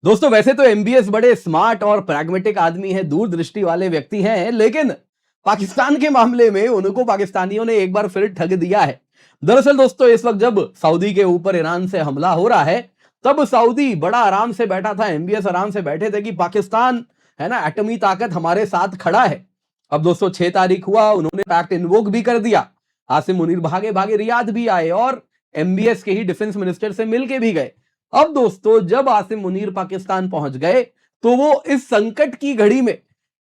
दोस्तों वैसे तो एमबीएस बड़े स्मार्ट और प्रैग्मेटिक आदमी हैं, दूरदृष्टि वाले व्यक्ति हैं, लेकिन पाकिस्तान के मामले में उनको पाकिस्तानियों ने एक बार फिर ठग दिया है। दरअसल दोस्तों इस वक्त जब सऊदी के ऊपर ईरान से हमला हो रहा है, तब सऊदी बड़ा आराम से बैठा था, एमबीएस आराम से बैठे थे कि पाकिस्तान है ना एटमी ताकत हमारे साथ खड़ा है। अब दोस्तों 6 तारीख हुआ, उन्होंने पैक्ट इन्वोक भी कर दिया। आसिम मुनीर भागे भागे रियाद भी आए और एमबीएस के ही डिफेंस मिनिस्टर से मिलके भी गए। अब दोस्तों जब आसिम मुनीर पाकिस्तान पहुंच गए, तो वो इस संकट की घड़ी में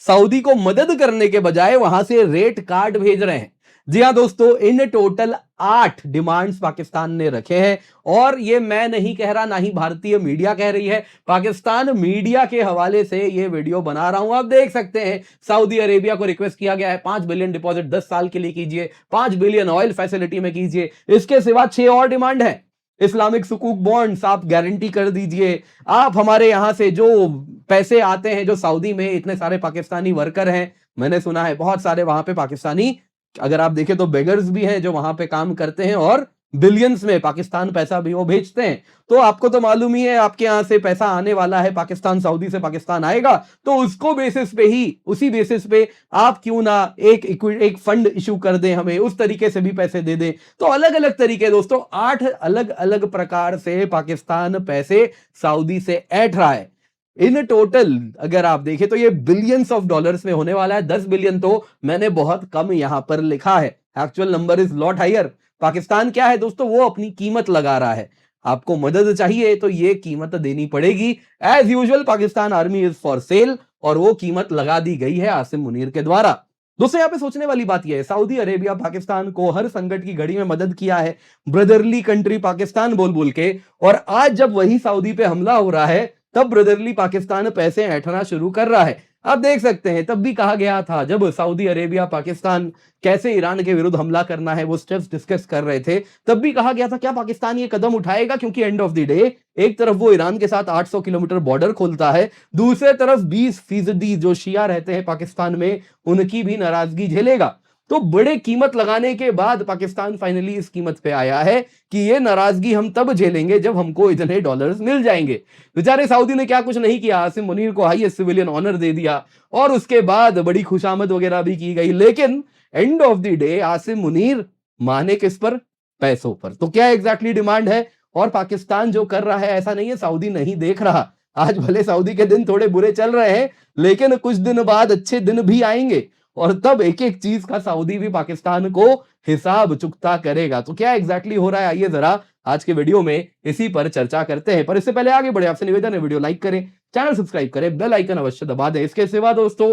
सऊदी को मदद करने के बजाय वहां से रेट कार्ड भेज रहे हैं। जी हां दोस्तों, इन टोटल 8 डिमांड्स पाकिस्तान ने रखे हैं और ये मैं नहीं कह रहा, ना ही भारतीय मीडिया कह रही है, पाकिस्तान मीडिया के हवाले से ये वीडियो बना रहा हूं। आप देख सकते हैं सऊदी अरेबिया को रिक्वेस्ट किया गया है 5 बिलियन डिपॉजिट 10 साल के लिए कीजिए, 5 बिलियन ऑयल फैसिलिटी में कीजिए। इसके सिवा 6 और डिमांड है। इस्लामिक सुकूक बॉन्ड्स आप गारंटी कर दीजिए, आप हमारे यहां से जो पैसे आते हैं, जो सऊदी में इतने सारे पाकिस्तानी वर्कर हैं, मैंने सुना है बहुत सारे वहां पे पाकिस्तानी, अगर आप देखें तो बेगर्स भी हैं जो वहां पे काम करते हैं और बिलियंस में पाकिस्तान पैसा भी वो भेजते हैं। तो आपको तो मालूम ही है, आपके यहां से पैसा आने वाला है, पाकिस्तान सऊदी से पाकिस्तान आएगा, तो उसको बेसिस पे ही, उसी बेसिस पे आप क्यों ना एक फंड इशू कर दें, हमें उस तरीके से भी पैसे दे दें। तो अलग अलग तरीके दोस्तों, 8 अलग अलग प्रकार से पाकिस्तान पैसे सऊदी से ऐंठ रहा है। इन टोटल अगर आप देखें तो ये बिलियंस ऑफ डॉलर्स में होने वाला है। 10 बिलियन तो मैंने बहुत कम यहां पर लिखा है, actual number is lot higher. Pakistan क्या है दोस्तों, वो अपनी कीमत लगा रहा है। आपको मदद चाहिए तो ये कीमत देनी पड़ेगी। As usual Pakistan army is for sale और वो कीमत लगा दी गई है आसिम मुनीर के द्वारा। दोस्तों यहां पे सोचने वाली बात यह है, सऊदी अरेबिया पाकिस्तान को हर संकट की घड़ी में मदद किया है, ब्रदरली कंट्री पाकिस्तान बोल बोल के, और आज जब वही सऊदी पे हमला हो रहा है, तब ब्रदरली पाकिस्तान पैसे ऐंठना शुरू कर रहा है। आप देख सकते हैं तब भी कहा गया था, जब सऊदी अरेबिया पाकिस्तान कैसे ईरान के विरुद्ध हमला करना है वो स्टेप्स डिस्कस कर रहे थे, तब भी कहा गया था क्या पाकिस्तान ये कदम उठाएगा, क्योंकि एंड ऑफ द डे एक तरफ वो ईरान के साथ 800 किलोमीटर बॉर्डर खोलता है, दूसरे तरफ 20% जो शिया रहते हैं पाकिस्तान में, उनकी भी नाराजगी झेलेगा। तो बड़े कीमत लगाने के बाद पाकिस्तान फाइनली इस कीमत पे आया है कि ये नाराजगी हम तब झेलेंगे जब हमको इतने डॉलर्स मिल जाएंगे। बेचारे सऊदी ने क्या कुछ नहीं किया, आसिम मुनीर को हाईएस्ट सिविलियन ऑनर दे दिया और उसके बाद बड़ी खुशामद वगैरह भी की गई, लेकिन end of the day Asim Munir माने किस पर? पैसों पर। तो क्या एग्जैक्टली डिमांड है? और पाकिस्तान जो कर रहा है, ऐसा नहीं है सऊदी नहीं देख रहा। आज भले सऊदी के दिन थोड़े बुरे चल रहे हैं, लेकिन कुछ दिन बाद अच्छे दिन भी आएंगे और तब एक एक चीज का सऊदी भी पाकिस्तान को हिसाब चुकता करेगा। तो क्या एग्जैक्टली हो रहा है, आइए जरा आज के वीडियो में इसी पर चर्चा करते हैं। पर इससे पहले आगे बढ़े आपसे निवेदन है, वीडियो लाइक करें, चैनल सब्सक्राइब करें, बेल आइकन अवश्य दबा दें। इसके सिवा दोस्तों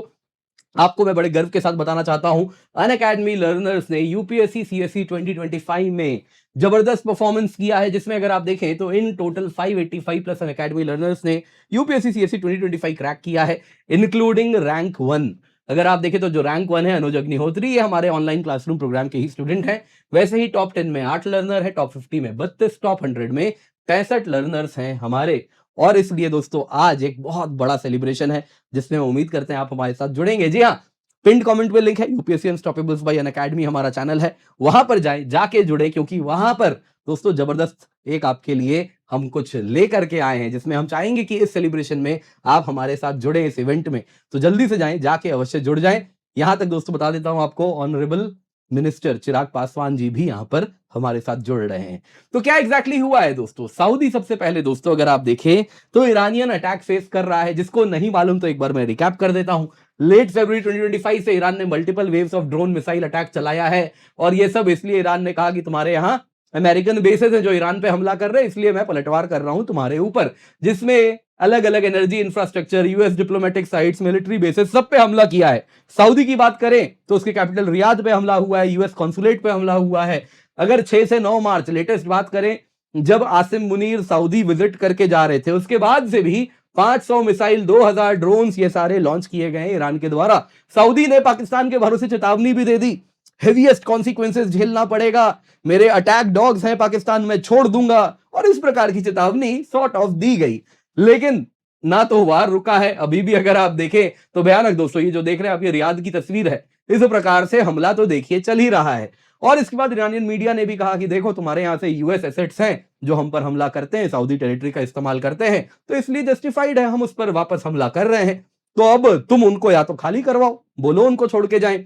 आपको मैं बड़े गर्व के साथ बताना चाहता हूं, अनअकैडमी लर्नर्स ने यूपीएससी सीएससी 2025 में जबरदस्त परफॉर्मेंस किया है, जिसमें अगर आप देखें तो in total 585 plus Unacademy learners ने यूपीएससी सीएससी 2025 क्रैक किया है, इंक्लूडिंग रैंक 1। अगर आप देखें तो जो रैंक 1 है अनुज अग्निहोत्री, ये हमारे ऑनलाइन क्लासरूम प्रोग्राम के ही स्टूडेंट हैं। वैसे ही टॉप 10 में 8 लर्नर है, टॉप 50 में 32, टॉप 100 में 65 लर्नर्स हैं हमारे। और इसलिए दोस्तों आज एक बहुत बड़ा सेलिब्रेशन है, जिसमें हम उम्मीद करते हैं आप हमारे साथ जुड़ेंगे। जी हाँ, पिन कमेंट पे लिंक है, यूपीएससी अनस्टॉपेबल्स बाय अनअकैडमी हमारा चैनल है, वहां पर जाएं, जाके जुड़े, क्योंकि वहां पर दोस्तों जबरदस्त एक आपके लिए हम कुछ लेकर के आए हैं, जिसमें हम चाहेंगे कि इस सेलिब्रेशन में आप हमारे साथ जुड़े, इस इवेंट में। तो जल्दी से जाएं, जाके अवश्य जुड़ जाएं। यहां तक दोस्तों बता देता हूं आपको, ऑनरेबल मिनिस्टर चिराग पासवान जी भी यहां पर हमारे साथ जुड़ रहे हैं। तो क्या एग्जैक्टली हुआ है दोस्तों? सऊदी सबसे पहले दोस्तों अगर आप देखें तो ईरानियन अटैक फेस कर रहा है। जिसको नहीं मालूम तो एक बार मैं रिकैप कर देता हूं। लेट फरवरी 2025 से ईरान ने multiple waves of drone missile attack चलाया है, और ये सब इसलिए ईरान ने कहा कि तुम्हारे यहां अमेरिकन बेसेस हैं जो ईरान पे हमला कर रहे हैं, इसलिए मैं पलटवार कर रहा हूं तुम्हारे ऊपर। जिसमें अलग अलग energy infrastructure, US diplomatic sites, military bases, सब पे हमला किया है। सऊदी की बात करें तो उसके कैपिटल रियाद पे हमला हुआ है, यूएस कॉन्सुलेट पे हमला हुआ है। अगर 6 से 9 मार्च लेटेस्ट बात करें, जब आसिम मुनीर सऊदी विजिट करके जा रहे थे, उसके बाद से भी 500 मिसाइल, 2000 ड्रोन्स, ये सारे लॉन्च किए गए ईरान के द्वारा। सऊदी ने पाकिस्तान के भरोसे चेतावनी भी दे दी, हेवीएस्ट कॉन्सिक्वेंसेस झेलना पड़ेगा, मेरे अटैक डॉग्स हैं पाकिस्तान में, छोड़ दूंगा, और इस प्रकार की चेतावनी सॉर्ट ऑफ दी गई। लेकिन ना तो वार रुका है, अभी भी अगर आप देखें तो भयानक दोस्तों, ये जो देख रहे हैं आप, ये रियाद की तस्वीर है, इस प्रकार से हमला तो देखिए चल ही रहा है। और इसके बाद ईरानियन मीडिया ने भी कहा कि देखो तुम्हारे यहां से यूएस एसेट्स हैं जो हम पर हमला करते हैं, सऊदी टेरिटरी का इस्तेमाल करते हैं, तो इसलिए जस्टिफाइड है हम उस पर वापस हमला कर रहे हैं। तो अब तुम उनको या तो खाली करवाओ, बोलो उनको छोड़ के जाएं।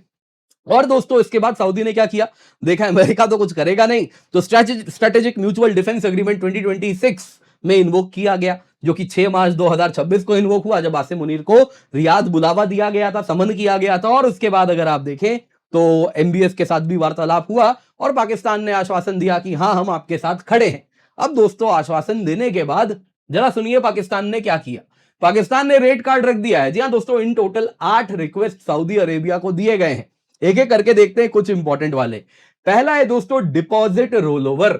और दोस्तों इसके बाद सऊदी ने क्या किया, देखा अमेरिका तो कुछ करेगा नहीं, तो स्ट्रेटेजिक म्यूचुअल डिफेंस एग्रीमेंट 2026 में इन्वोक किया गया, जो कि 6 मार्च 2026 को इन्वोक हुआ, जब आसिम मुनीर को रियाद बुलावा दिया गया था, समन किया गया था। और उसके बाद अगर आप देखें तो एमबीएस के साथ भी वार्तालाप हुआ और पाकिस्तान ने आश्वासन दिया कि हां हम आपके साथ खड़े हैं। अब दोस्तों आश्वासन देने के बाद जरा सुनिए पाकिस्तान ने क्या किया। पाकिस्तान ने रेड कार्ड रख दिया है। जी हां दोस्तों, in total 8 request Saudi Arabia को दिए गए हैं। एक एक करके देखते हैं कुछ इंपॉर्टेंट वाले। पहला है दोस्तों डिपॉजिट रोल ओवर।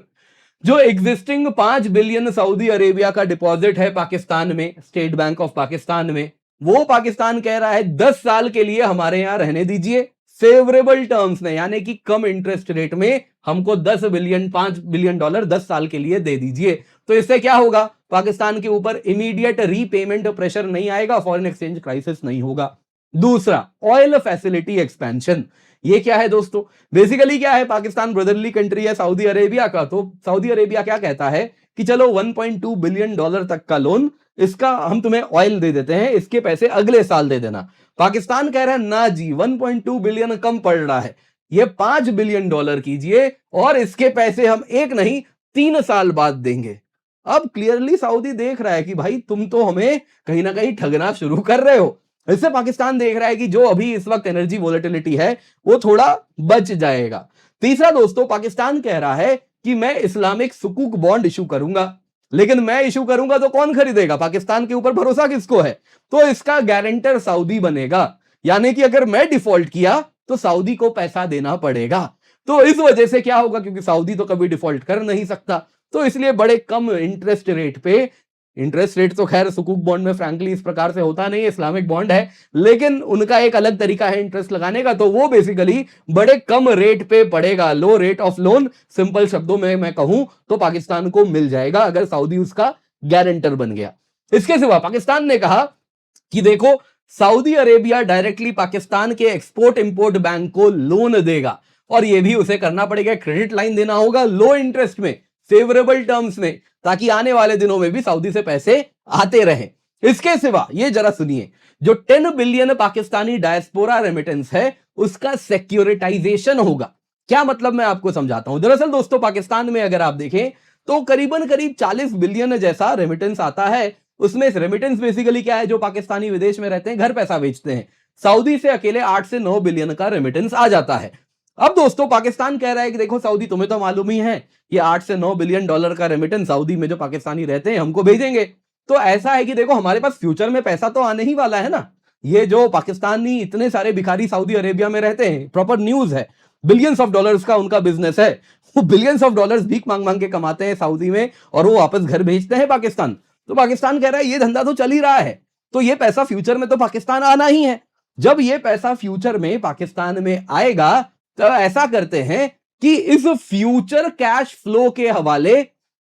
जो एग्जिस्टिंग 5 बिलियन सऊदी अरेबिया का डिपॉजिट है पाकिस्तान में, स्टेट बैंक ऑफ पाकिस्तान में, वो पाकिस्तान कह रहा है 10 साल के लिए हमारे यहां रहने दीजिए फेवरेबल टर्म्स में, यानी कि कम इंटरेस्ट रेट में हमको 5 बिलियन डॉलर 10 साल के लिए दे दीजिए। तो इससे क्या होगा, पाकिस्तान के ऊपर इमीडिएट रीपेमेंट प्रेशर नहीं आएगा, फॉरेन एक्सचेंज क्राइसिस नहीं होगा। दूसरा, ऑयल फैसिलिटी एक्सपेंशन। ये क्या है दोस्तों, बेसिकली क्या है, पाकिस्तान ब्रदरली कंट्री है सऊदी अरेबिया का, तो सऊदी अरेबिया क्या कहता है कि चलो 1.2 बिलियन डॉलर तक का लोन, इसका हम तुम्हें ऑयल दे देते हैं, इसके पैसे अगले साल दे देना। पाकिस्तान कह रहा है ना जी, 1.2 बिलियन कम पड़ रहा है, ये 5 बिलियन डॉलर कीजिए और इसके पैसे हम 1 नहीं 3 साल बाद देंगे। अब क्लियरली सऊदी देख रहा है कि भाई तुम तो हमें कहीं ना कहीं ठगना शुरू कर रहे हो। इससे पाकिस्तान देख रहा है कि जो अभी इस वक्त एनर्जी वोलेटिलिटी है वो थोड़ा बच जाएगा। तीसरा दोस्तों, पाकिस्तान कह रहा है कि मैं इस्लामिक सुकूक बॉन्ड इशू करूंगा, लेकिन मैं इशू करूंगा तो कौन खरीदेगा, पाकिस्तान के ऊपर भरोसा किसको है, तो इसका गारंटर सऊदी बनेगा, यानी कि अगर मैं डिफॉल्ट किया तो सऊदी को पैसा देना पड़ेगा। तो इस वजह से क्या होगा, क्योंकि सऊदी तो कभी डिफॉल्ट कर नहीं सकता, तो इसलिए बड़े कम इंटरेस्ट रेट पे, इंटरेस्ट रेट तो खैर सुकूक बॉन्ड में फ्रैंकली इस प्रकार से होता नहीं है, इस्लामिक बॉन्ड है, लेकिन उनका एक अलग तरीका है इंटरेस्ट लगाने का, तो वो बेसिकली बड़े कम रेट पे पड़ेगा, लो रेट ऑफ लोन, सिंपल शब्दों में मैं कहूं तो पाकिस्तान को मिल जाएगा अगर सऊदी उसका गारंटर बन गया। इसके सिवा पाकिस्तान ने कहा कि देखो सऊदी अरेबिया डायरेक्टली पाकिस्तान के एक्सपोर्ट इंपोर्ट बैंक को लोन देगा, और यह भी उसे करना पड़ेगा, क्रेडिट लाइन देना होगा लो इंटरेस्ट में, फेवरेबल टर्म्स में, ताकि आने वाले दिनों में भी सऊदी से पैसे आते रहें। इसके सिवा ये जरा सुनिए, जो 10 बिलियन पाकिस्तानी डायस्पोरा रेमिटेंस है उसका सिक्योरिटाइजेशन होगा। क्या मतलब, मैं आपको समझाता हूं। दरअसल दोस्तों पाकिस्तान में अगर आप देखें तो करीब 40 बिलियन जैसा रेमिटेंस आता है। उसमें रेमिटेंस बेसिकली क्या है, जो पाकिस्तानी विदेश में रहते हैं घर पैसा भेजते हैं, सऊदी से अकेले 8 से 9 बिलियन का रेमिटेंस आ जाता है। अब दोस्तों पाकिस्तान कह रहा है कि देखो सऊदी, तुम्हें तो मालूम ही है ये 8 से 9 बिलियन डॉलर का रेमिटेंस सऊदी में जो पाकिस्तानी रहते हैं हमको भेजेंगे, तो ऐसा है कि देखो हमारे पास फ्यूचर में पैसा तो आने ही वाला है ना। ये जो पाकिस्तानी इतने सारे भिखारी सऊदी अरेबिया में रहते हैं, प्रॉपर न्यूज है, बिलियंस ऑफ डॉलर्स का उनका बिजनेस है, वो बिलियंस ऑफ डॉलर्स भीख मांग मांग के कमाते हैं सऊदी में और वो वापस घर भेजते हैं पाकिस्तान। तो पाकिस्तान कह रहा है ये धंधा तो चल ही रहा है, तो ये पैसा फ्यूचर में तो पाकिस्तान आना ही है। जब ये पैसा फ्यूचर में पाकिस्तान में आएगा तो ऐसा करते हैं कि इस फ्यूचर कैश फ्लो के हवाले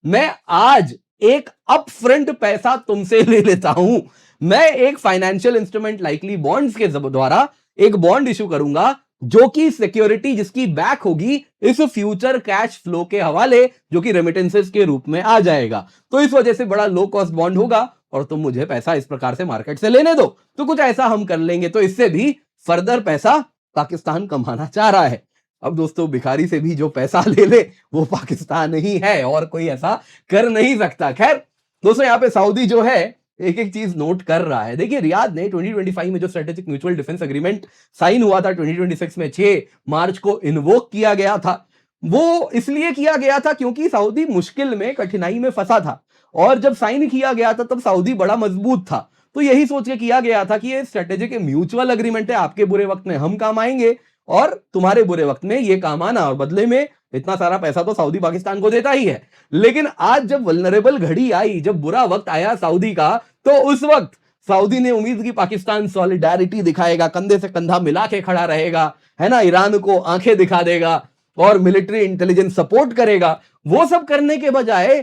मैं आज एक अपफ्रंट पैसा तुमसे ले लेता हूं। मैं एक फाइनेंशियल इंस्ट्रूमेंट लाइकली बॉन्ड्स के द्वारा एक बॉन्ड इशू करूंगा जो कि सिक्योरिटी जिसकी बैक होगी इस फ्यूचर कैश फ्लो के हवाले, जो कि रेमिटेंसेस के रूप में आ जाएगा। तो इस वजह से बड़ा लो कॉस्ट बॉन्ड होगा और तुम मुझे पैसा इस प्रकार से मार्केट से लेने दो, तो कुछ ऐसा हम कर लेंगे। तो इससे भी फर्दर पैसा पाकिस्तान कमाना चाह रहा है। अब दोस्तों भिखारी से भी जो पैसा ले ले वो पाकिस्तान ही है और कोई ऐसा कर नहीं सकता। खैर दोस्तों यहां पे सऊदी जो है एक एक चीज नोट कर रहा है। देखिए रियाद ने 2025 में जो strategic mutual defence agreement sign हुआ था 2026 में 6 मार्च को इन्वोक किया गया था, वो इसलिए किया गया था क्योंकि सऊदी मुश्किल में कठिनाई में फंसा था, और जब साइन किया गया था तब सऊदी बड़ा मजबूत था। तो यही सोच के किया गया था कि ये स्ट्रेटेजिक म्यूचुअल एग्रीमेंट है, आपके बुरे वक्त में हम काम आएंगे और तुम्हारे बुरे वक्त में ये काम आना, और बदले में इतना सारा पैसा तो सऊदी पाकिस्तान को देता ही है। लेकिन आज जब वल्नरेबल घड़ी आई, जब बुरा वक्त आया सऊदी का, तो उस वक्त सऊदी ने उम्मीद की पाकिस्तान सॉलिडारिटी दिखाएगा, कंधे से कंधा मिला के खड़ा रहेगा, है ना, ईरान को आंखें दिखा देगा और मिलिट्री इंटेलिजेंस सपोर्ट करेगा। वो सब करने के बजाय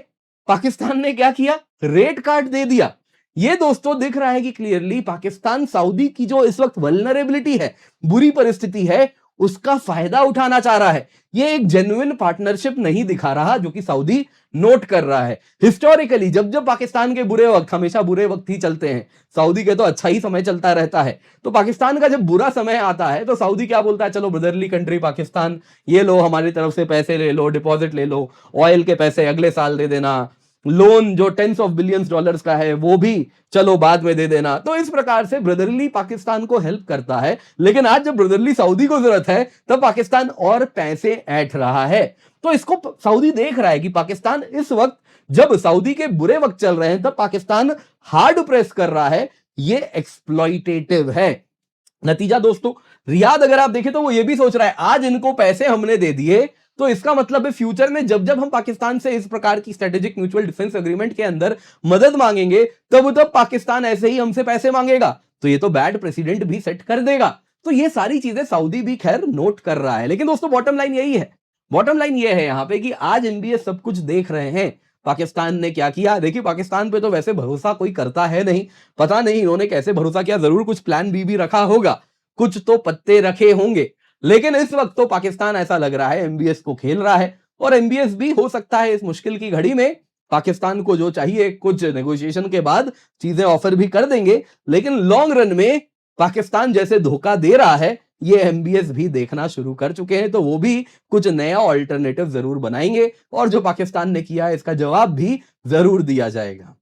पाकिस्तान ने क्या किया, रेड कार्ड दे दिया। ये दोस्तों दिख रहा है कि क्लियरली पाकिस्तान सऊदी की जो इस वक्त वल्नरेबिलिटी है, बुरी परिस्थिति है, उसका फायदा उठाना चाह रहा है। ये एक जेन्युइन पार्टनरशिप नहीं दिखा रहा, जो कि सऊदी नोट कर रहा है। हिस्टोरिकली जब जब पाकिस्तान के बुरे वक्त, हमेशा बुरे वक्त ही चलते हैं, सऊदी के तो अच्छा ही समय चलता रहता है, तो पाकिस्तान का जब बुरा समय आता है तो सऊदी क्या बोलता है, चलो ब्रदरली कंट्री पाकिस्तान, ये लो हमारी तरफ से पैसे ले लो, डिपॉजिट ले लो, ऑयल के पैसे अगले साल दे देना, लोन जो टेंस ऑफ बिलियंस डॉलर्स का है वो भी चलो बाद में दे देना। तो इस प्रकार से ब्रदरली पाकिस्तान को हेल्प करता है। लेकिन आज जब ब्रदरली सऊदी को जरूरत है तब पाकिस्तान और पैसे ऐंठ रहा है। तो इसको सऊदी देख रहा है कि पाकिस्तान इस वक्त, जब सऊदी के बुरे वक्त चल रहे हैं, तब पाकिस्तान हार्ड प्रेस कर रहा है, ये एक्सप्लॉइटेटिव है। नतीजा दोस्तों, रियाद अगर आप देखें तो वो ये भी सोच रहा है, आज इनको पैसे हमने दे दिए तो इसका मतलब है फ्यूचर में जब जब हम पाकिस्तान से इस प्रकार की स्ट्रेटेजिक म्यूचुअल डिफेंस एग्रीमेंट के अंदर मदद मांगेंगे, तब तब पाकिस्तान ऐसे ही हमसे पैसे मांगेगा, तो ये तो बैड प्रेसिडेंट भी सेट कर देगा। तो ये सारी चीजें सऊदी भी खैर नोट कर रहा है। लेकिन दोस्तों बॉटम लाइन यही है, बॉटम लाइन ये है यहां पे कि आज एमबीएस सब कुछ देख रहे हैं पाकिस्तान ने क्या किया। देखिए पाकिस्तान पे तो वैसे भरोसा कोई करता है नहीं, पता नहीं इन्होंने कैसे भरोसा किया, जरूर कुछ प्लान बी भी रखा होगा, कुछ तो पत्ते रखे होंगे। लेकिन इस वक्त तो पाकिस्तान ऐसा लग रहा है एमबीएस को खेल रहा है, और एमबीएस भी हो सकता है इस मुश्किल की घड़ी में पाकिस्तान को जो चाहिए कुछ नेगोशिएशन के बाद चीजें ऑफर भी कर देंगे। लेकिन लॉन्ग रन में पाकिस्तान जैसे धोखा दे रहा है, ये एमबीएस भी देखना शुरू कर चुके हैं, तो वो भी कुछ नया ऑल्टरनेटिव जरूर बनाएंगे और जो पाकिस्तान ने किया इसका जवाब भी जरूर दिया जाएगा।